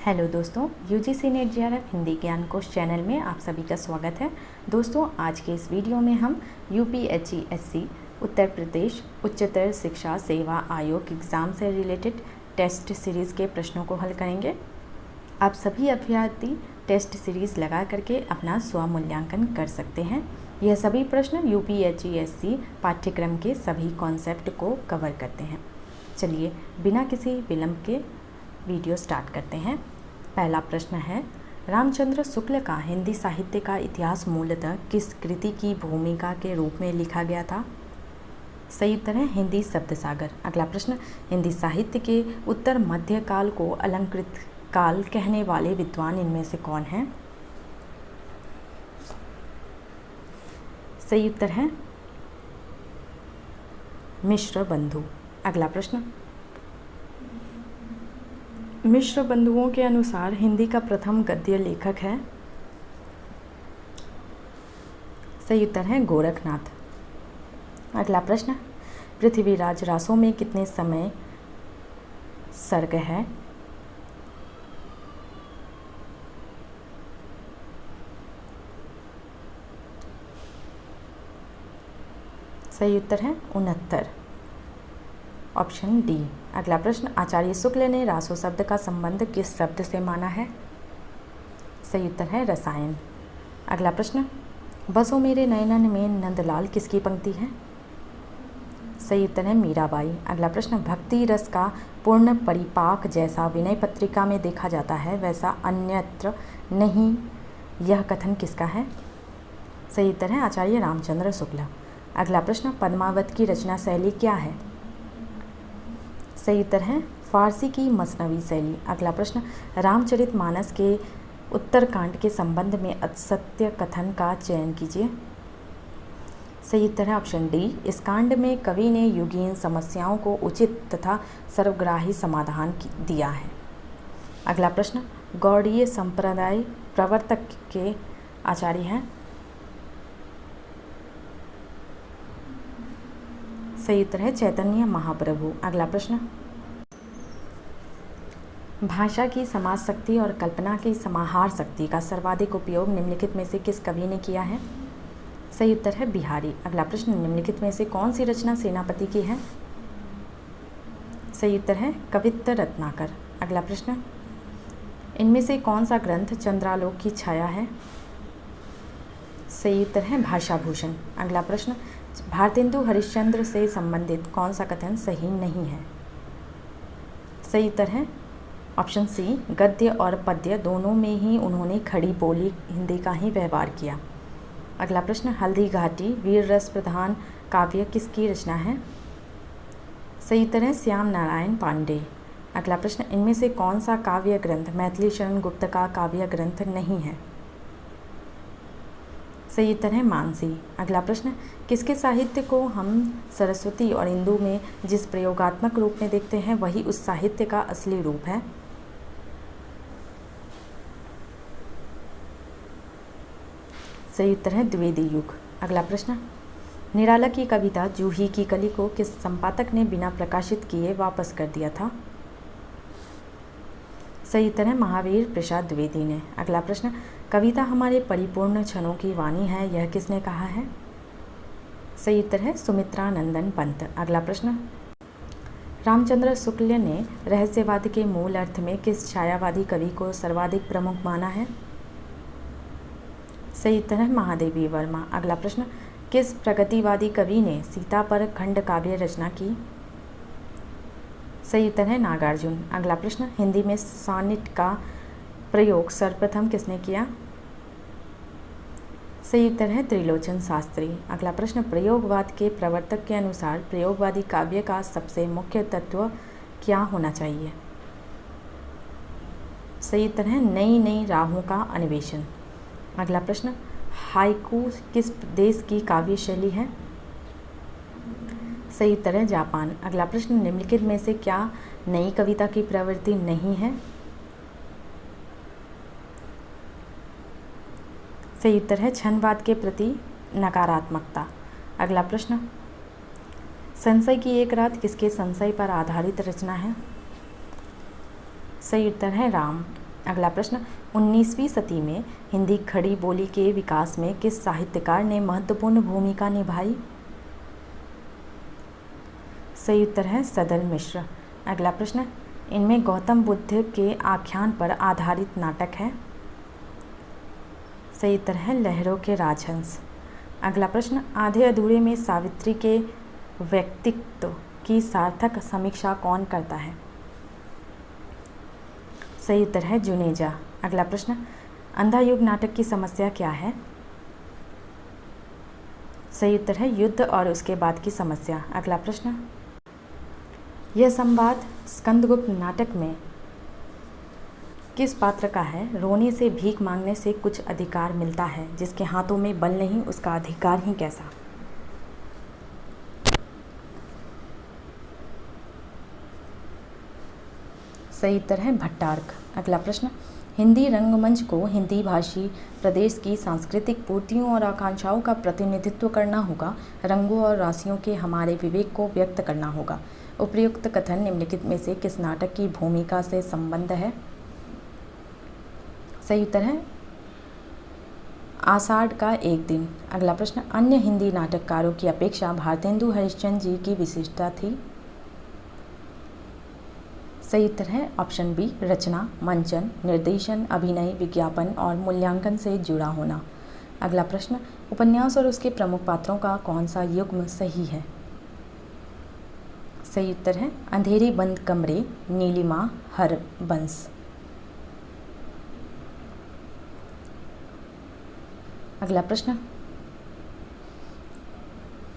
Hello दोस्तों, UGC net JRF Hindi ज्ञान कोश चैनल में आप सभी का स्वागत है। दोस्तों, आज के इस वीडियो में हम यूपीएचईएससी उत्तर प्रदेश उच्चतर शिक्षा सेवा आयोग एग्ज़ाम से रिलेटेड टेस्ट सीरीज़ के प्रश्नों को हल करेंगे। आप सभी अभ्यर्थी टेस्ट सीरीज़ लगा करके अपना स्वमूल्यांकन कर सकते हैं। यह सभी प्रश्न यूपीएचईएससी पाठ्यक्रम के सभी कॉन्सेप्ट को कवर करते हैं। चलिए बिना किसी विलंब के वीडियो स्टार्ट करते हैं। पहला प्रश्न है, रामचंद्र शुक्ल का हिंदी साहित्य का इतिहास मूलतः किस कृति की भूमिका के रूप में लिखा गया था? सही उत्तर है हिंदी शब्द सागर। अगला प्रश्न, हिंदी साहित्य के उत्तर मध्य काल को अलंकृत काल कहने वाले विद्वान इनमें से कौन हैं? सही उत्तर है मिश्र बंधु। अगला प्रश्न, मिश्र बंधुओं के अनुसार हिंदी का प्रथम गद्य लेखक है? सही उत्तर है गोरखनाथ। अगला प्रश्न, पृथ्वीराज रासों में कितने समय सर्ग है? सही उत्तर है 69, ऑप्शन डी। अगला प्रश्न, आचार्य शुक्ल ने रासो शब्द का संबंध किस शब्द से माना है? सही उत्तर है रसायन। अगला प्रश्न, बसो मेरे नयनन में नंदलाल किसकी पंक्ति है? सही उत्तर है मीराबाई। अगला प्रश्न, भक्ति रस का पूर्ण परिपाक जैसा विनय पत्रिका में देखा जाता है वैसा अन्यत्र नहीं, यह कथन किसका है? सही उत्तर है आचार्य रामचंद्र शुक्ल। अगला प्रश्न, पद्मावत की रचना शैली क्या है? सही उत्तर है फारसी की मसनवी शैली। अगला प्रश्न, रामचरितमानस के उत्तरकांड के संबंध में असत्य कथन का चयन कीजिए। सही उत्तर है ऑप्शन डी। इस कांड में कवि ने युगीन समस्याओं को उचित तथा सर्वग्राही समाधान दिया है। अगला प्रश्न, गौड़ीय संप्रदाय प्रवर्तक के आचार्य हैं? सही उत्तर है चैतन्य महाप्रभु। अगला प्रश्न, भाषा की समाज शक्ति और कल्पना की समाहार शक्ति का सर्वाधिक उपयोग निम्नलिखित में से किस कवि ने किया है? सही उत्तर है बिहारी। अगला प्रश्न, निम्नलिखित में से कौन सी रचना सेनापति की है? सही उत्तर है कवित्त रत्नाकर। अगला प्रश्न, इनमें से कौन सा ग्रंथ चंद्रालोक की छाया है? सही उत्तर है भाषाभूषण। अगला प्रश्न, भारतेंदु हरिश्चंद्र से संबंधित कौन सा कथन सही नहीं है? सही उत्तर है ऑप्शन सी, गद्य और पद्य दोनों में ही उन्होंने खड़ी बोली हिंदी का ही व्यवहार किया। अगला प्रश्न, हल्दी घाटी वीर रस प्रधान काव्य किसकी रचना है? सही उत्तर है श्याम नारायण पांडे। अगला प्रश्न, इनमें से कौन सा काव्य ग्रंथ मैथिली शरण गुप्त का काव्य ग्रंथ नहीं है? सही उत्तर है मानसी। अगला प्रश्न, किसके साहित्य को हम सरस्वती और इंदु में जिस प्रयोगात्मक रूप में देखते हैं वही उस साहित्य का असली रूप है? सही उत्तर है द्विवेदी युग। अगला प्रश्न, निराला की कविता जूही की कली को किस संपादक ने बिना प्रकाशित किए वापस कर दिया था? सही उत्तर है महावीर प्रसाद द्विवेदी ने। अगला प्रश्न, कविता हमारे परिपूर्ण क्षणों की वाणी है, यह किसने कहा है? सही उत्तर है सुमित्रा नंदन पंत। अगला प्रश्न, रामचंद्र शुक्ल ने रहस्यवाद के मूल अर्थ में किस छायावादी कवि को सर्वाधिक प्रमुख माना है? सही उत्तर है महादेवी वर्मा। अगला प्रश्न, किस प्रगतिवादी कवि ने सीता पर खंड काव्य रचना की? सही उत्तर है नागार्जुन। अगला प्रश्न, हिंदी में सॉनेट का प्रयोग सर्वप्रथम किसने किया? सही उत्तर है त्रिलोचन शास्त्री। अगला प्रश्न, प्रयोगवाद के प्रवर्तक के अनुसार प्रयोगवादी काव्य का सबसे मुख्य तत्व क्या होना चाहिए? सही उत्तर है नई नई राहों का अन्वेषण। अगला प्रश्न, हाइकू किस देश की काव्य शैली है? सही उत्तर है जापान। अगला प्रश्न, निम्नलिखित में से क्या नई कविता की प्रवृत्ति नहीं है? सही उत्तर है छंदवाद के प्रति नकारात्मकता। अगला प्रश्न, संशय की एक रात किसके संशय पर आधारित रचना है? सही उत्तर है राम। अगला प्रश्न, 19वीं सदी में हिंदी खड़ी बोली के विकास में किस साहित्यकार ने महत्वपूर्ण भूमिका निभाई? सही उत्तर है सदल मिश्र। अगला प्रश्न, इनमें गौतम बुद्ध के आख्यान पर आधारित नाटक है? सही उत्तर है लहरों के राजहंस। अगला प्रश्न, आधे अधूरे में सावित्री के व्यक्तित्व की सार्थक समीक्षा कौन करता है? सही उत्तर है जुनेजा। अगला प्रश्न, अंधा युग नाटक की समस्या क्या है? सही उत्तर है युद्ध और उसके बाद की समस्या। अगला प्रश्न, यह संवाद स्कंदगुप्त नाटक में किस पात्र का है? रोने से भीख मांगने से कुछ अधिकार मिलता है, जिसके हाथों में बल नहीं उसका अधिकार ही कैसा? सही उत्तर है भट्टार्क। अगला प्रश्न, हिंदी रंगमंच को हिंदी भाषी प्रदेश की सांस्कृतिक पूर्तियों और आकांक्षाओं का प्रतिनिधित्व करना होगा, रंगों और राशियों के हमारे विवेक को व्यक्त करना होगा। उपयुक्त कथन निम्नलिखित में से किस नाटक की भूमिका से संबंध है? सही उत्तर है आषाढ़ का एक दिन। अगला प्रश्न, अन्य हिंदी नाटककारों की अपेक्षा भारतेंदु हरिश्चंद्र जी की विशिष्टता थी? सही उत्तर है ऑप्शन बी, रचना, मंचन, निर्देशन, अभिनय, विज्ञापन और मूल्यांकन से जुड़ा होना। अगला प्रश्न, उपन्यास और उसके प्रमुख पात्रों का कौन सा युग्म सही है? सही उत्तर है अंधेरे बंद कमरे, नीलिमा, हरबंस। अगला प्रश्न,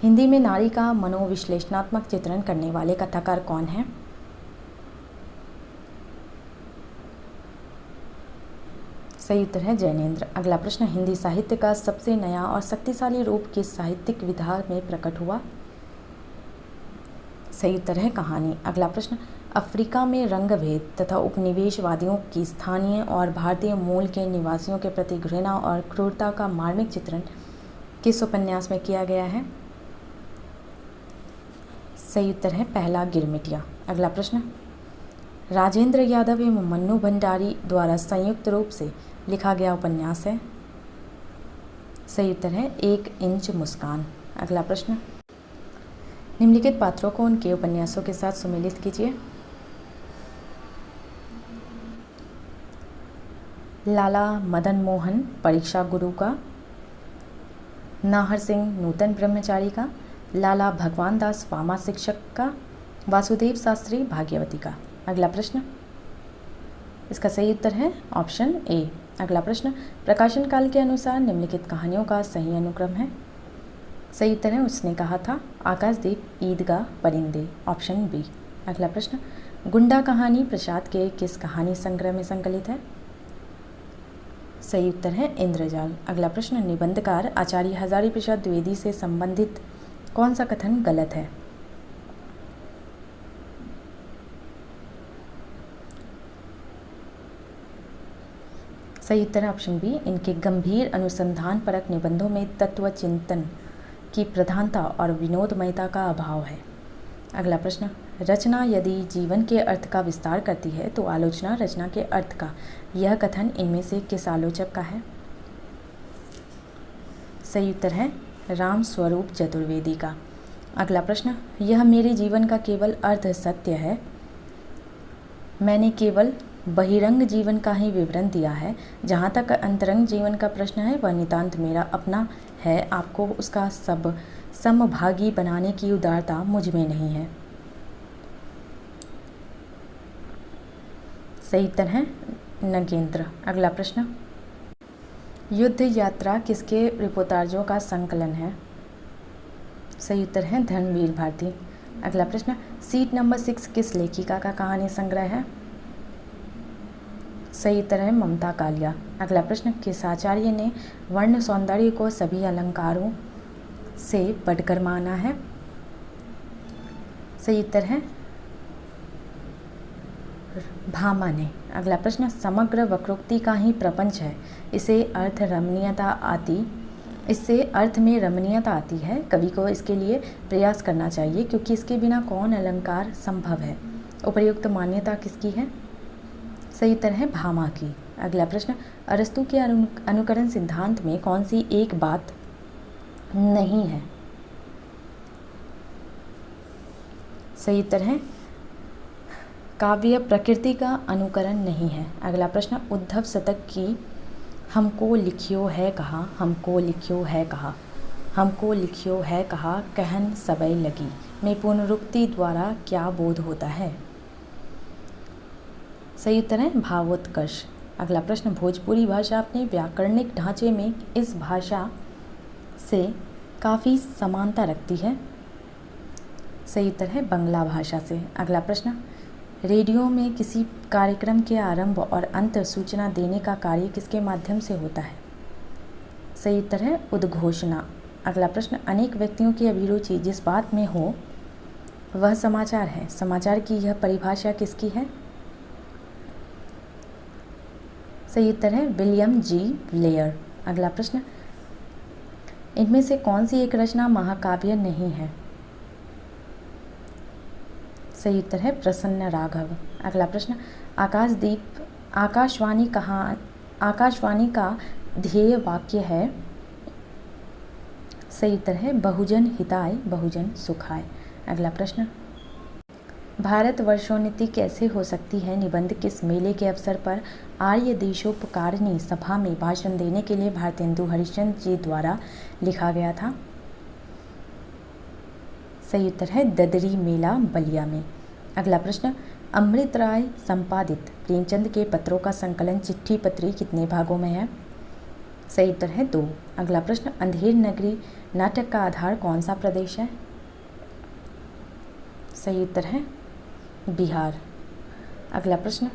हिंदी में नारी का मनोविश्लेषणात्मक चित्रण करने वाले कथाकार कौन हैं? सही उत्तर है जैनेन्द्र। अगला प्रश्न, हिंदी साहित्य का सबसे नया और शक्तिशाली रूप किस साहित्यिक विधा में प्रकट हुआ? सही उत्तर है कहानी। अगला प्रश्न, अफ्रीका में रंगभेद तथा उपनिवेशवादियों की स्थानीय और भारतीय मूल के निवासियों के प्रति घृणा और क्रूरता का मार्मिक चित्रण किस उपन्यास में किया गया है? सही उत्तर है पहला गिरमिटिया। अगला प्रश्न, राजेंद्र यादव एवं मन्नू भंडारी द्वारा संयुक्त रूप से लिखा गया उपन्यास है? सही उत्तर है 1 इंच मुस्कान। अगला प्रश्न, निम्नलिखित पात्रों को उनके उपन्यासों के साथ सुमेलित कीजिए। लाला मदन मोहन परीक्षा गुरु का, नाहर सिंह नूतन ब्रह्मचारी का, लाला भगवान दास वामा शिक्षक का, वासुदेव शास्त्री भाग्यवती का। अगला प्रश्न, इसका सही उत्तर है ऑप्शन ए। अगला प्रश्न, प्रकाशन काल के अनुसार निम्नलिखित कहानियों का सही अनुक्रम है? सही उत्तर है उसने कहा था, आकाशदीप, ईदगाह, परिंदे, ऑप्शन बी। अगला प्रश्न, गुंडा कहानी प्रसाद के किस कहानी संग्रह में संकलित है? सही उत्तर है इंद्रजाल। अगला प्रश्न, निबंधकार आचार्य हजारी प्रसाद द्विवेदी से संबंधित कौन सा कथन गलत है? सही उत्तर है ऑप्शन बी, इनके गंभीर अनुसंधान परक निबंधों में तत्व चिंतन की प्रधानता और विनोदमयता का अभाव है। अगला प्रश्न, रचना यदि जीवन के अर्थ का विस्तार करती है तो आलोचना रचना के अर्थ का, यह कथन इनमें से किस आलोचक का है? सही उत्तर है राम स्वरूप चतुर्वेदी का। अगला प्रश्न, यह मेरे जीवन का केवल अर्ध सत्य है, मैंने केवल बहिरंग जीवन का ही विवरण दिया है, जहाँ तक अंतरंग जीवन का प्रश्न है वह नितांत मेरा अपना है, आपको उसका सब समभागी बनाने की उदारता मुझ में नहीं है। सही उत्तर है नगेंद्र। अगला प्रश्न, युद्ध यात्रा किसके रिपोर्टाजों का संकलन है? सही उत्तर है धर्मवीर भारती। अगला प्रश्न, सीट नंबर 6 किस लेखिका का कहानी संग्रह है? सही उत्तर है ममता कालिया। अगला प्रश्न, किस आचार्य ने वर्ण सौंदर्य को सभी अलंकारों से बढ़कर माना है? सही उत्तर है भामा ने। अगला प्रश्न, समग्र वक्रोक्ति का ही प्रपंच है, इससे अर्थ में रमणीयता आती है, कवि को इसके लिए प्रयास करना चाहिए क्योंकि इसके बिना कौन अलंकार संभव है। उपर्युक्त मान्यता किसकी है? सही उत्तर है भामा की। अगला प्रश्न, अरस्तु के अनुकरण सिद्धांत में कौन सी एक बात नहीं है? सही उत्तर है काव्य प्रकृति का अनुकरण नहीं है। अगला प्रश्न, उद्धव शतक की हमको लिखियो है कहा, हमको लिखियो है कहा, हमको लिखियो है कहा कहन सबई लगी में पुनरुक्ति द्वारा क्या बोध होता है? सही उत्तर है भावोत्कर्ष। अगला प्रश्न, भोजपुरी भाषा अपने व्याकरणिक ढांचे में इस भाषा से काफ़ी समानता रखती है। सही उत्तर है बंगला भाषा से। अगला प्रश्न, रेडियो में किसी कार्यक्रम के आरंभ और अंत सूचना देने का कार्य किसके माध्यम से होता है? सही उत्तर है उद्घोषणा। अगला प्रश्न, अनेक व्यक्तियों की अभिरुचि जिस बात में हो वह समाचार है। समाचार की यह परिभाषा किसकी है? सही उत्तर है विलियम जी ब्लेयर। अगला प्रश्न, इनमें से कौन सी एक रचना महाकाव्य नहीं है? सही उत्तर है प्रसन्न राघव। अगला प्रश्न, आकाशवाणी का ध्येय वाक्य है? सही उत्तर है बहुजन हिताय बहुजन सुखाय। अगला प्रश्न, भारत वर्षोन्नति कैसे हो सकती है निबंध किस मेले के अवसर पर आर्य देशोपकारिणी सभा में भाषण देने के लिए भारतेंदु हरिश्चंद्र जी द्वारा लिखा गया था? सही उत्तर है ददरी मेला बलिया में। अगला प्रश्न, अमृत राय संपादित प्रेमचंद के पत्रों का संकलन चिट्ठी पत्री कितने भागों में है? सही उत्तर है 2। अगला प्रश्न, अंधेर नगरी नाटक का आधार कौन सा प्रदेश है? सही उत्तर है बिहार। अगला प्रश्न,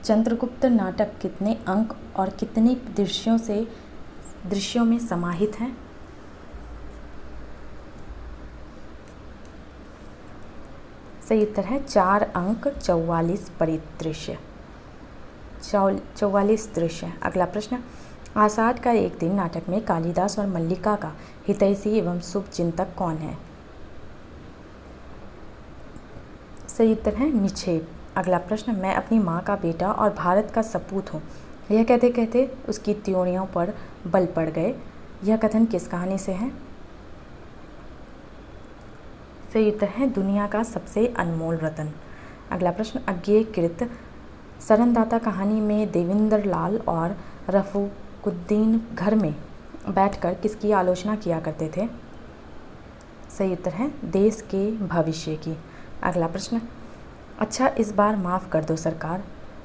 चंद्रगुप्त नाटक कितने अंक और कितने दृश्यों में समाहित है? सही उत्तर है 4 अंक 44 परिदृश्य 44 दृश्य। अगला प्रश्न, आषाढ़ का एक दिन नाटक में कालिदास और मल्लिका का हितैषी एवं शुभ चिंतक कौन है? सही उत्तर है निक्षेप। अगला प्रश्न, मैं अपनी माँ का बेटा और भारत का सपूत हूँ, यह कहते कहते उसकी त्योड़ियों पर बल पड़ गए, यह कथन किस कहानी से है? सही उत्तर है दुनिया का सबसे अनमोल रतन। अगला प्रश्न, अज्ञेयकृत शरणदाता कहानी में देवेंद्र लाल और रफीकुद्दीन घर में बैठकर किसकी आलोचना किया करते थे? सही उत्तर है देश के भविष्य की। अगला प्रश्न, अच्छा इस बार माफ़ कर दो सरकार,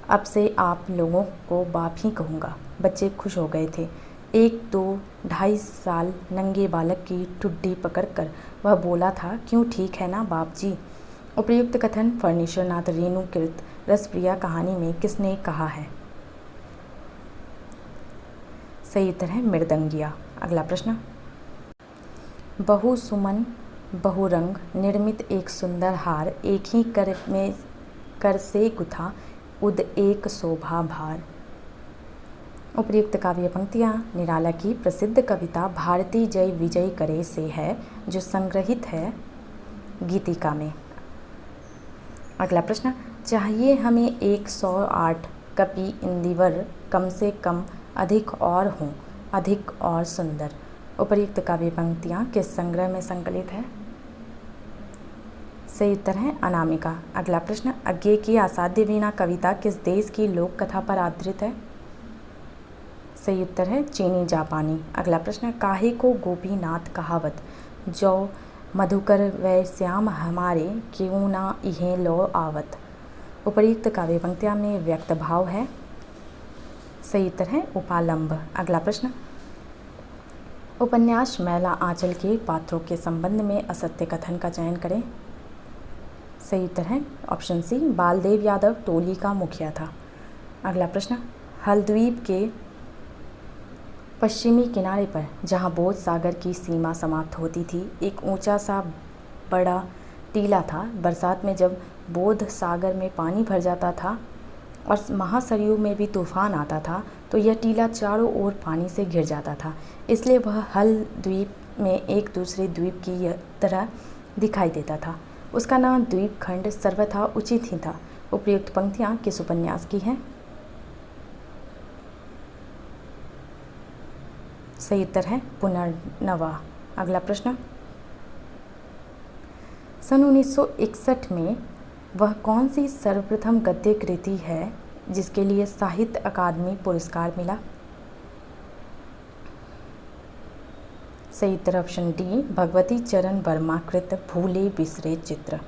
अब से आप लोगों को बाप ही कहूँगा। बच्चे खुश हो गए थे। 1, 2, 2.5 साल नंगे बालक की ठुड्डी पकड़कर वह बोला था, क्यों ठीक है ना बाप जी? उपयुक्त कथन फर्नीचरनाथ रेणुकृत रसप्रिया कहानी में किसने कहा है? सही उत्तर है मृदंगिया। अगला प्रश्न, बहुसुमन बहुरंग निर्मित एक सुंदर हार एक ही कर से गुथा उद एक शोभा भार। उपयुक्त काव्य पंक्तियाँ निराला की प्रसिद्ध कविता भारती जय विजय करे से है, जो संग्रहित है गीतिका में। अगला प्रश्न, चाहिए हमें 108 कपि इंदिवर कम से कम अधिक और हों, अधिक और सुंदर। उपयुक्त काव्य पंक्तियाँ किस संग्रह में संकलित है? सही उत्तर है अनामिका। अगला प्रश्न, अज्ञे की असाध्य वीणा कविता किस देश की लोक कथा पर आधारित है? सही उत्तर है चीनी जापानी। अगला प्रश्न, काहे को गोपीनाथ कहावत, जो मधुकर वै श्याम हमारे क्यों ना इहें लो आवत। उपयुक्त काव्य पंक्तियाँ में व्यक्त भाव है? सही उत्तर है उपालंब। अगला प्रश्न, उपन्यास मैला आंचल के पात्रों के संबंध में असत्य कथन का चयन करें। सही उत्तर है ऑप्शन सी, बालदेव यादव टोली का मुखिया था। अगला प्रश्न, हलद्वीप के पश्चिमी किनारे पर जहां बोध सागर की सीमा समाप्त होती थी, एक ऊंचा सा बड़ा टीला था। बरसात में जब बोध सागर में पानी भर जाता था और महासरयू में भी तूफान आता था, तो यह टीला चारों ओर पानी से घिर जाता था, इसलिए वह हल द्वीप में एक दूसरे द्वीप की तरह दिखाई देता था। उसका नाम द्वीप खंड सर्वथा उचित ही था। उपयुक्त पंक्तियाँ किस उपन्यास की हैं? सही उत्तर है पुनर्नवा। अगला प्रश्न, सन 1961 में वह कौन सी सर्वप्रथम गद्य कृति है जिसके लिए साहित्य अकादमी पुरस्कार मिला? सही उत्तर ऑप्शन डी, भगवती चरण वर्मा कृत भूले बिसरे चित्र।